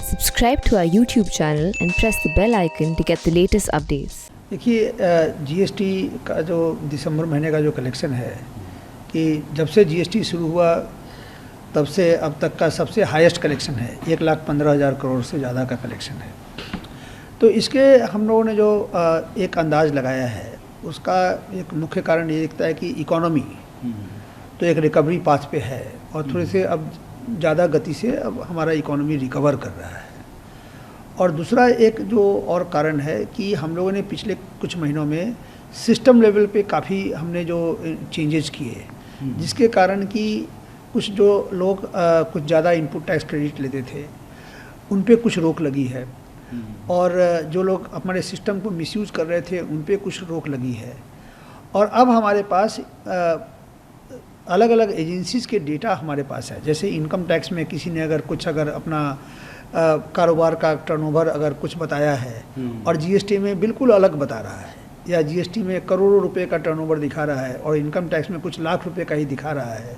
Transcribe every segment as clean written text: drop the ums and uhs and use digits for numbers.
Subscribe to our YouTube channel and press the bell icon to get the latest updates. देखिए GST का जो दिसंबर महीने का जो कलेक्शन है कि जब से जीएसटी शुरू हुआ तब से अब तक का सबसे हाईएस्ट कलेक्शन है। 1,15,000 करोड़ से ज़्यादा का कलेक्शन है। तो इसके हम लोगों ने जो एक अंदाज़ लगाया है उसका एक मुख्य कारण ये दिखता है कि इकोनॉमी तो एक रिकवरी पाथ पे है और थोड़े से अब ज़्यादा गति से अब हमारा इकोनॉमी रिकवर कर रहा है। और दूसरा एक जो और कारण है कि हम लोगों ने पिछले कुछ महीनों में सिस्टम लेवल पे काफ़ी हमने जो चेंजेस किए जिसके कारण कि कुछ जो लोग कुछ ज़्यादा इनपुट टैक्स क्रेडिट लेते थे उन पे कुछ रोक लगी है और जो लोग हमारे सिस्टम को मिसयूज़ कर रहे थे उन पे कुछ रोक लगी है। और अब हमारे पास अलग अलग एजेंसीज़ के डेटा हमारे पास है। जैसे इनकम टैक्स में किसी ने अगर अपना कारोबार का टर्नओवर अगर कुछ बताया है और जीएसटी में बिल्कुल अलग बता रहा है, या जीएसटी में करोड़ों रुपए का टर्नओवर दिखा रहा है और इनकम टैक्स में कुछ लाख रुपए का ही दिखा रहा है,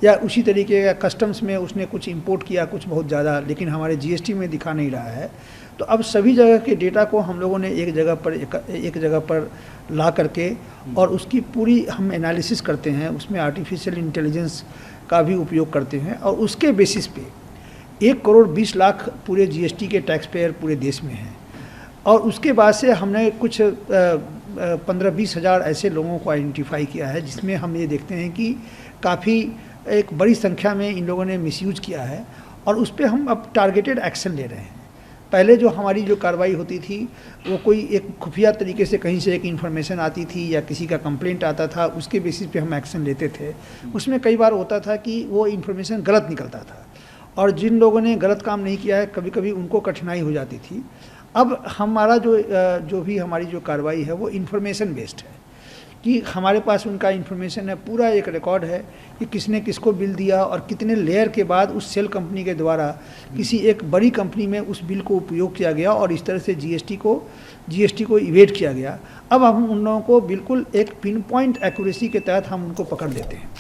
या उसी तरीके का कस्टम्स में उसने कुछ इंपोर्ट किया कुछ बहुत ज़्यादा लेकिन हमारे जीएसटी में दिखा नहीं रहा है, तो अब सभी जगह के डेटा को हम लोगों ने एक जगह पर ला करके और उसकी पूरी हम एनालिसिस करते हैं। उसमें आर्टिफिशियल इंटेलिजेंस का भी उपयोग करते हैं और उसके बेसिस पे 1,20,00,000 पूरे जीएसटी के टैक्स पेयर पूरे देश में हैं। और उसके बाद से हमने कुछ 15-20 हज़ार ऐसे लोगों को आइडेंटिफाई किया है जिसमें हम ये देखते हैं कि काफ़ी एक बड़ी संख्या में इन लोगों ने मिसयूज किया है और उस पर हम अब टारगेटेड एक्शन ले रहे हैं। पहले जो हमारी जो कार्रवाई होती थी वो कोई एक खुफिया तरीके से कहीं से एक इन्फॉर्मेशन आती थी या किसी का कंप्लेंट आता था उसके बेसिस पे हम एक्शन लेते थे। उसमें कई बार होता था कि वो इन्फॉर्मेशन गलत निकलता था और जिन लोगों ने गलत काम नहीं किया है कभी कभी उनको कठिनाई हो जाती थी। अब हमारा जो भी हमारी जो कार्रवाई है वो इन्फॉर्मेशन बेस्ड है कि हमारे पास उनका इन्फॉर्मेशन है, पूरा एक रिकॉर्ड है कि किसने किसको बिल दिया और कितने लेयर के बाद उस सेल कंपनी के द्वारा किसी एक बड़ी कंपनी में उस बिल को उपयोग किया गया और इस तरह से जीएसटी को इवेट किया गया। अब हम उन लोगों को बिल्कुल एक पिन पॉइंट एक्यूरेसी के तहत हम उनको पकड़ लेते हैं।